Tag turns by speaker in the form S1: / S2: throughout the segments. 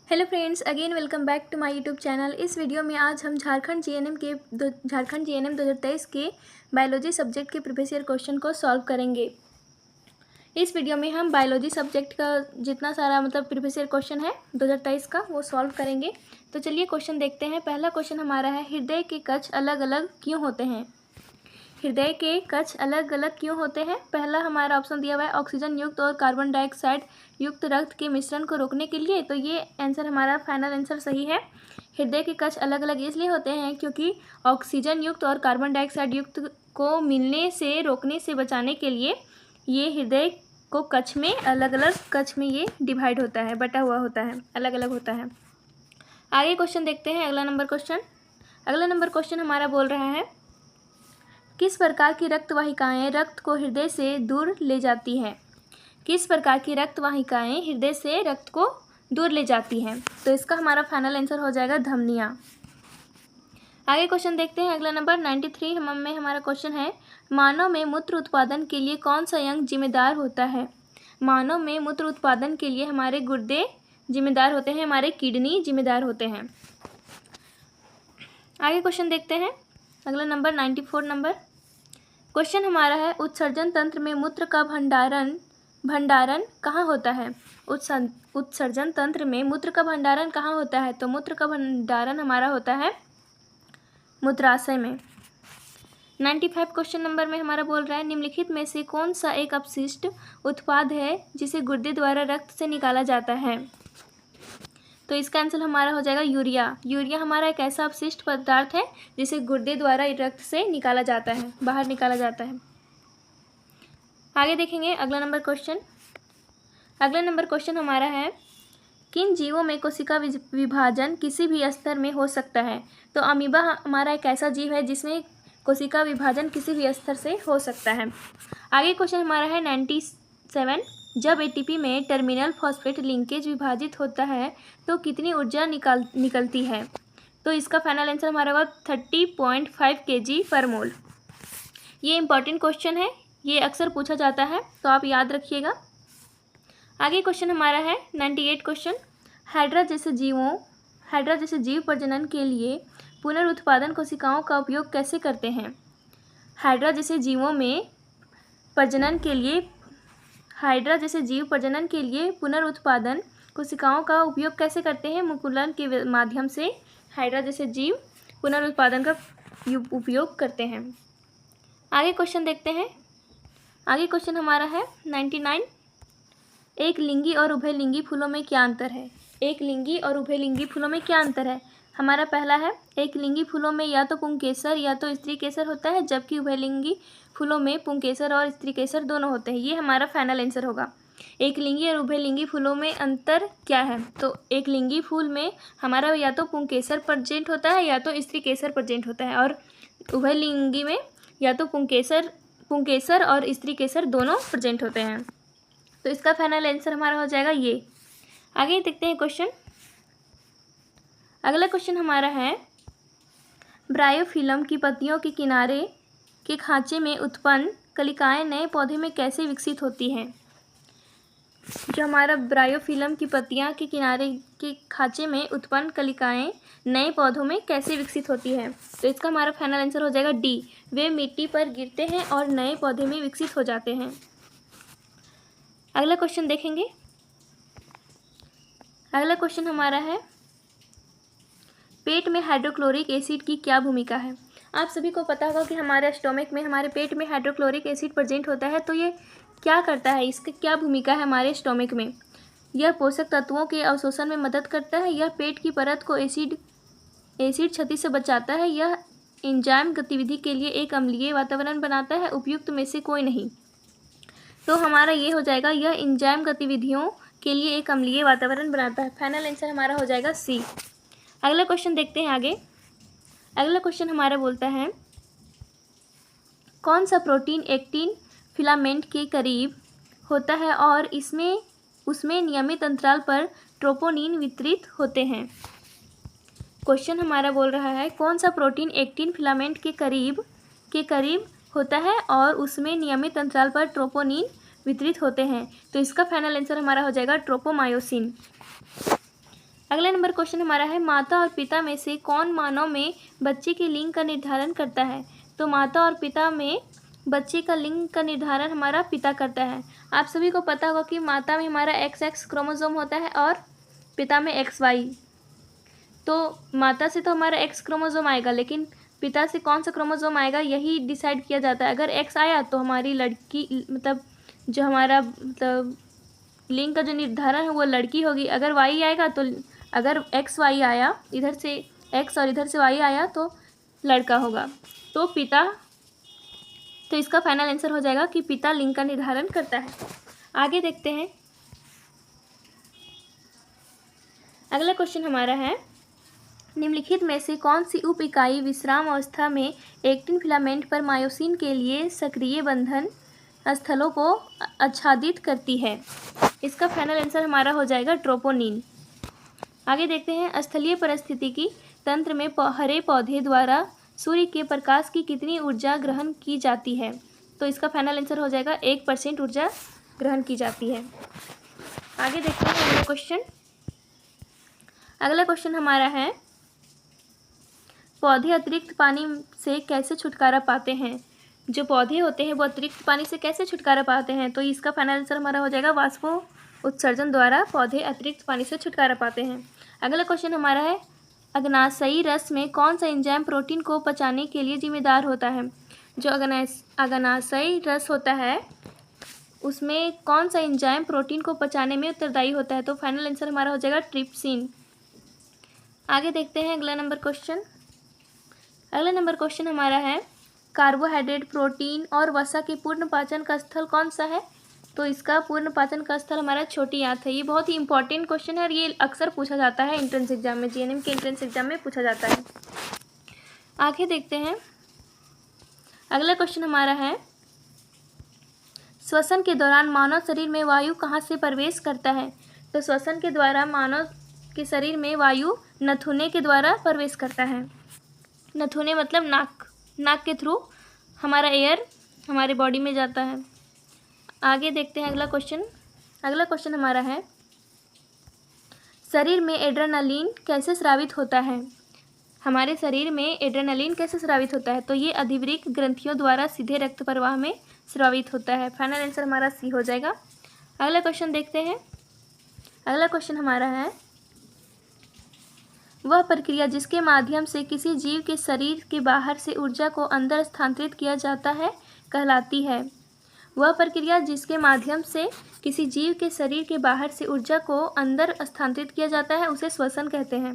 S1: Hello friends, again welcome back to my YouTube channel. इस video में आज हम झारखंड जीएनएम 2023 के बायोलॉजी सब्जेक्ट के प्रीवियस ईयर क्वेश्चन को सॉल्व करेंगे। इस वीडियो में हम बायोलॉजी सब्जेक्ट का जितना सारा प्रीवियस ईयर क्वेश्चन है 2023 का वो सॉल्व करेंगे। तो चलिए क्वेश्चन देखते हैं। पहला क्वेश्चन हमारा है, हृदय के कक्ष अलग अलग क्यों होते हैं? हृदय के कक्ष अलग अलग क्यों होते हैं? पहला हमारा ऑप्शन दिया हुआ है ऑक्सीजन युक्त और कार्बन डाइऑक्साइड युक्त रक्त के मिश्रण को रोकने के लिए। तो ये आंसर हमारा फाइनल आंसर सही है। हृदय के कक्ष अलग अलग इसलिए होते हैं क्योंकि ऑक्सीजन युक्त और कार्बन डाइऑक्साइड युक्त को मिलने से रोकने से बचाने के लिए ये हृदय को कक्ष में अलग अलग कक्ष में ये डिवाइड होता है, बटा हुआ होता है, अलग अलग होता है। आगे क्वेश्चन देखते हैं। अगला नंबर क्वेश्चन हमारा बोल रहा है, किस प्रकार की रक्त वाहिकाएँ रक्त को हृदय से दूर ले जाती हैं? किस प्रकार की रक्त वाहिकाएँ हृदय से रक्त को दूर ले जाती हैं? तो इसका हमारा फाइनल आंसर हो जाएगा धमनियाँ। आगे क्वेश्चन देखते हैं। अगला नंबर 93 में हमारा क्वेश्चन है, मानव में मूत्र उत्पादन के लिए कौन सा अंग जिम्मेदार होता है? मानव में मूत्र उत्पादन के लिए हमारे गुर्दे जिम्मेदार होते हैं, हमारे किडनी जिम्मेदार होते हैं। आगे क्वेश्चन देखते हैं। अगला नंबर 94 क्वेश्चन हमारा है, उत्सर्जन तंत्र में मूत्र का भंडारण कहाँ होता है? उत्सर्जन तंत्र में मूत्र का भंडारण कहाँ होता है? तो मूत्र का भंडारण हमारा होता है मूत्राशय में। 95 क्वेश्चन नंबर में हमारा बोल रहा है, निम्नलिखित में से कौन सा एक अपशिष्ट उत्पाद है जिसे गुर्दे द्वारा रक्त से निकाला जाता है? तो इसका आंसर हमारा हो जाएगा यूरिया। यूरिया हमारा एक ऐसा अपशिष्ट पदार्थ है जिसे गुर्दे द्वारा रक्त से निकाला जाता है, बाहर निकाला जाता है। आगे देखेंगे अगला नंबर क्वेश्चन हमारा है, किन जीवों में कोशिका विभाजन किसी भी स्तर में हो सकता है? तो अमीबा हमारा एक ऐसा जीव है जिसमें कोशिका विभाजन किसी भी स्तर से हो सकता है। आगे क्वेश्चन हमारा है 97, जब एटीपी में टर्मिनल फॉस्फेट लिंकेज विभाजित होता है तो कितनी ऊर्जा निकलती है? तो इसका फाइनल आंसर हमारा होगा 30.5 kg/mol। ये इंपॉर्टेंट क्वेश्चन है, ये अक्सर पूछा जाता है तो आप याद रखिएगा। आगे क्वेश्चन हमारा है 98 क्वेश्चन, हाइड्रा जैसे जीव प्रजनन के लिए पुनरुत्पादन कोशिकाओं का उपयोग कैसे करते हैं? हाइड्रा जैसे जीव प्रजनन के लिए पुनरुत्पादन कोशिकाओं का उपयोग कैसे करते हैं? मुकुलन के माध्यम से हाइड्रा जैसे जीव पुनरुत्पादन का उपयोग करते हैं। आगे क्वेश्चन देखते हैं। आगे क्वेश्चन हमारा है 99, एक लिंगी और उभयलिंगी फूलों में क्या अंतर है? एक लिंगी और उभयलिंगी फूलों में क्या अंतर है? हमारा पहला है, एक लिंगी फूलों में या तो पुंकेसर या तो स्त्री केसर होता है, जबकि उभयलिंगी फूलों में पुंकेसर और स्त्री केसर दोनों होते हैं। ये हमारा फाइनल आंसर होगा। एक लिंगी और उभयलिंगी फूलों में अंतर क्या है? तो एक लिंगी फूल में हमारा या तो पुंकेसर प्रेजेंट होता है या तो स्त्री केसर प्रेजेंट होता है, और उभयलिंगी में या तो पुंकेसर और स्त्री केसर दोनों प्रेजेंट होते हैं। तो इसका फाइनल आंसर हमारा हो जाएगा ये। आगे देखते हैं क्वेश्चन। अगला क्वेश्चन हमारा है, ब्रायोफिल्म की पत्तियों के किनारे के खांचे में उत्पन्न कलिकाएं नए पौधे में कैसे विकसित होती हैं? जो हमारा ब्रायोफिल्म की पत्तियां के किनारे के खांचे में उत्पन्न कलिकाएं नए पौधों में कैसे विकसित होती है? तो इसका हमारा फाइनल आंसर हो जाएगा डी, वे मिट्टी पर गिरते हैं और नए पौधे में विकसित हो जाते हैं। अगला क्वेश्चन देखेंगे। अगला क्वेश्चन हमारा है, पेट में हाइड्रोक्लोरिक एसिड की क्या भूमिका है? आप सभी को पता होगा कि हमारे स्टोमक में, हमारे पेट में हाइड्रोक्लोरिक एसिड प्रेजेंट होता है। तो ये क्या करता है, इसकी क्या भूमिका है हमारे स्टोमक में? यह पोषक तत्वों के अवशोषण में मदद करता है, यह पेट की परत को एसिड क्षति से बचाता है, यह एंजाइम गतिविधि के लिए एक अम्लीय वातावरण बनाता है, उपयुक्त में से कोई नहीं। तो हमारा ये हो जाएगा, यह एंजाइम गतिविधियों के लिए एक अम्लीय वातावरण बनाता है। फाइनल आंसर हमारा हो जाएगा सी। अगला क्वेश्चन देखते हैं आगे। अगला क्वेश्चन हमारा बोलता है, कौन सा प्रोटीन एक्टिन फिलामेंट के करीब होता है और उसमें नियमित अंतराल पर ट्रोपोनिन वितरित होते हैं? क्वेश्चन हमारा बोल रहा है, कौन सा प्रोटीन एक्टिन फिलामेंट के करीब होता है और उसमें नियमित अंतराल पर ट्रोपोनिन वितरित होते हैं? तो इसका फाइनल आंसर हमारा हो जाएगा ट्रोपोमायोसिन। अगला नंबर क्वेश्चन हमारा है, माता और पिता में से कौन मानव में बच्चे के लिंग का निर्धारण करता है। तो माता और पिता में बच्चे का लिंग का निर्धारण हमारा पिता करता है। आप सभी को पता होगा कि माता में हमारा XX क्रोमोसोम होता है और पिता में XY। तो माता से तो हमारा X क्रोमोसोम आएगा, लेकिन पिता से कौन सा क्रोमोसोम आएगा यही डिसाइड किया जाता है। अगर X आया तो हमारी लड़की, मतलब जो हमारा लिंग का जो निर्धारण है वो लड़की होगी। अगर Y आएगा तो, अगर XY आया, इधर से X और इधर से Y आया तो लड़का होगा। तो पिता, तो इसका फाइनल आंसर हो जाएगा कि पिता लिंग का निर्धारण करता है। आगे देखते हैं। अगला क्वेश्चन हमारा है, निम्नलिखित में से कौन सी उप इकाई विश्राम अवस्था में एक्टिन फिलामेंट पर मायोसिन के लिए सक्रिय बंधन स्थलों को आच्छादित करती है। इसका फाइनल आंसर हमारा हो जाएगा ट्रोपोनिन। आगे देखते हैं, स्थलीय परिस्थितिकी तंत्र में हरे पौधे द्वारा सूर्य के प्रकाश की कितनी ऊर्जा ग्रहण की जाती है। तो इसका फाइनल आंसर हो जाएगा 1% ऊर्जा ग्रहण की जाती है। आगे देखते हैं अगला क्वेश्चन। अगला क्वेश्चन हमारा है, पौधे अतिरिक्त पानी से कैसे छुटकारा पाते हैं। जो पौधे होते हैं वो अतिरिक्त पानी से कैसे छुटकारा पाते हैं। तो इसका फाइनल आंसर हमारा हो जाएगा वाष्पो उत्सर्जन द्वारा पौधे अतिरिक्त पानी से छुटकारा पाते हैं। अगला क्वेश्चन हमारा है, अग्नाशयी रस में कौन सा एंजाइम प्रोटीन को पचाने के लिए जिम्मेदार होता है। जो अग्नाशयी रस होता है उसमें कौन सा एंजाइम प्रोटीन को पचाने में उत्तरदायी होता है। तो फाइनल आंसर हमारा हो जाएगा ट्रिप्सिन। आगे देखते हैं अगला नंबर क्वेश्चन। अगला नंबर क्वेश्चन हमारा है, कार्बोहाइड्रेट, प्रोटीन और वसा के पूर्ण पाचन का स्थल कौन सा है। तो इसका पूर्ण पाचन का स्थल हमारा छोटी आंत है। ये बहुत ही इंपॉर्टेंट क्वेश्चन है और ये अक्सर पूछा जाता है एंट्रेंस एग्जाम में, जीएनएम के एंट्रेंस एग्जाम में पूछा जाता है। आगे देखते हैं। अगला क्वेश्चन हमारा है, श्वसन के दौरान मानव शरीर में वायु कहाँ से प्रवेश करता है। तो श्वसन के द्वारा मानव के शरीर में वायु नथुने के द्वारा प्रवेश करता है। नथुने मतलब नाक के थ्रू हमारा एयर हमारे बॉडी में जाता है। आगे देखते हैं अगला क्वेश्चन। अगला क्वेश्चन हमारा है, शरीर में एड्रेनलिन कैसे स्रावित होता है। हमारे शरीर में एड्रेनलिन कैसे स्रावित होता है। तो ये अधिवृक्क ग्रंथियों द्वारा सीधे रक्त प्रवाह में स्रावित होता है। फाइनल आंसर हमारा सी हो जाएगा। अगला क्वेश्चन देखते हैं। अगला क्वेश्चन हमारा है, वह प्रक्रिया जिसके माध्यम से किसी जीव के शरीर के बाहर से ऊर्जा को अंदर स्थानांतरित किया जाता है कहलाती है। वह प्रक्रिया जिसके माध्यम से किसी जीव के शरीर के बाहर से ऊर्जा को अंदर स्थानांतरित किया जाता है उसे श्वसन कहते हैं।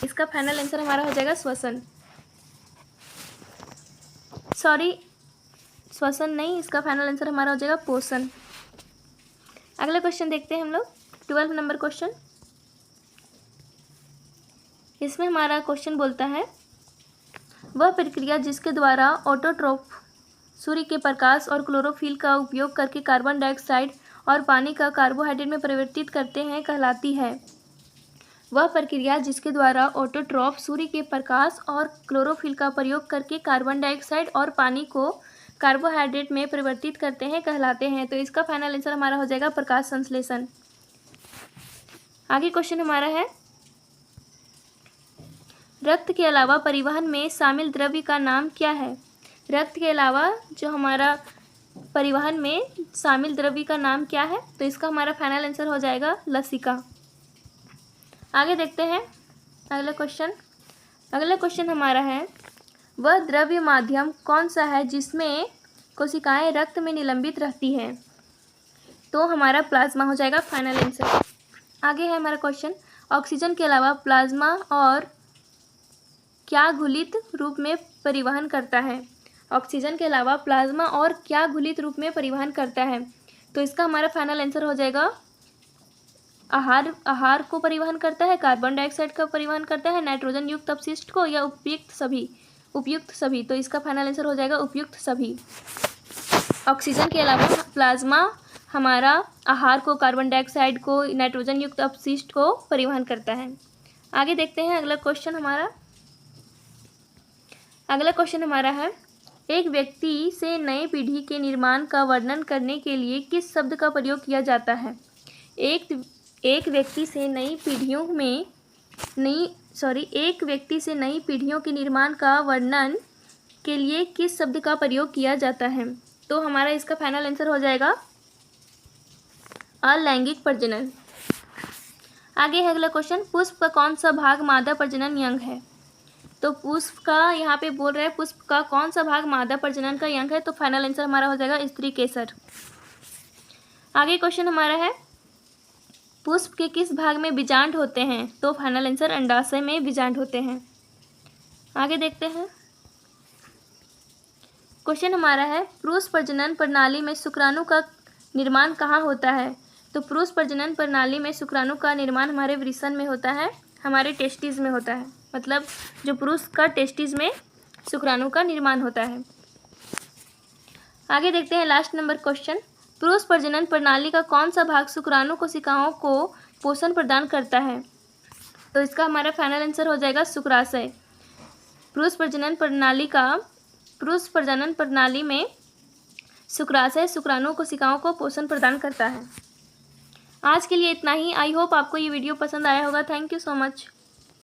S1: इसका फाइनल आंसर हमारा हो जाएगा श्वसन। श्वसन नहीं, इसका फाइनल आंसर हमारा हो जाएगा पोषण। अगला क्वेश्चन देखते हैं हम लोग, 12 नंबर क्वेश्चन। इसमें हमारा क्वेश्चन बोलता है, वह प्रक्रिया जिसके द्वारा ऑटोट्रोफ सूर्य के प्रकाश और क्लोरोफिल का उपयोग करके कार्बन डाइऑक्साइड और पानी का कार्बोहाइड्रेट में परिवर्तित करते हैं कहलाती है। वह प्रक्रिया जिसके द्वारा ऑटोट्रोफ सूर्य के प्रकाश और क्लोरोफिल का प्रयोग करके कार्बन डाइऑक्साइड और पानी को कार्बोहाइड्रेट में परिवर्तित करते हैं कहलाते हैं। तो इसका फाइनल आंसर हमारा हो जाएगा प्रकाश संश्लेषण। आगे क्वेश्चन हमारा है, रक्त के अलावा परिवहन में शामिल द्रव्य का नाम क्या है। रक्त के अलावा जो हमारा परिवहन में शामिल द्रव्य का नाम क्या है। तो इसका हमारा फाइनल आंसर हो जाएगा लसिका। आगे देखते हैं अगला क्वेश्चन। अगला क्वेश्चन हमारा है, वह द्रव्य माध्यम कौन सा है जिसमें कोशिकाएं रक्त में निलंबित रहती हैं। तो हमारा प्लाज्मा हो जाएगा फाइनल आंसर। आगे है हमारा क्वेश्चन, ऑक्सीजन के अलावा प्लाज्मा और क्या घुलित रूप में परिवहन करता है। ऑक्सीजन के अलावा प्लाज्मा और क्या घुलित रूप में परिवहन करता है। तो इसका हमारा फाइनल आंसर हो जाएगा आहार को परिवहन करता है, कार्बन डाइऑक्साइड का परिवहन करता है, नाइट्रोजन युक्त अपशिष्ट को, या उपयुक्त सभी। तो इसका फाइनल आंसर हो जाएगा उपयुक्त सभी। ऑक्सीजन के अलावा प्लाज्मा हमारा आहार को, कार्बन डाइऑक्साइड को, नाइट्रोजन युक्त अपशिष्ट को परिवहन करता है। आगे देखते हैं अगला क्वेश्चन हमारा। अगला क्वेश्चन हमारा है, एक व्यक्ति से नए पीढ़ी के निर्माण का वर्णन करने के लिए किस शब्द का प्रयोग किया जाता है। एक व्यक्ति से नई पीढ़ियों में एक व्यक्ति से नई पीढ़ियों के निर्माण का वर्णन के लिए किस शब्द का प्रयोग किया जाता है? तो हमारा इसका फाइनल आंसर हो जाएगा अलैंगिक प्रजनन। आगे है अगला क्वेश्चन, पुष्प का कौन सा भाग मादा प्रजनन यंग है? तो पुष्प का यहाँ पे बोल रहा है पुष्प का कौन सा भाग मादा प्रजनन का यंग है? तो फाइनल आंसर हमारा हो जाएगा स्त्री केसर। आगे क्वेश्चन हमारा है, पुष्प के किस भाग में बीजांड होते हैं? तो फाइनल आंसर अंडाशय में बीजांड होते हैं। आगे देखते हैं, क्वेश्चन हमारा है, पुरुष प्रजनन प्रणाली में शुक्राणु का निर्माण कहाँ होता है? तो पुरुष प्रजनन प्रणाली में शुक्राणु का निर्माण हमारे वृषण में होता है, हमारे टेस्टिस में होता है। मतलब जो पुरुष का टेस्टिस में शुक्राणु का निर्माण होता है। आगे देखते हैं लास्ट नंबर क्वेश्चन, पुरुष प्रजनन प्रणाली का कौन सा भाग शुक्राणु कोशिकाओं को पोषण प्रदान करता है? तो इसका हमारा फाइनल आंसर हो जाएगा शुक्राशय। पुरुष प्रजनन प्रणाली में शुक्राशय शुक्राणु कोशिकाओं को पोषण प्रदान करता है। आज के लिए इतना ही। आई होप आपको ये वीडियो पसंद आया होगा। Thank you so much.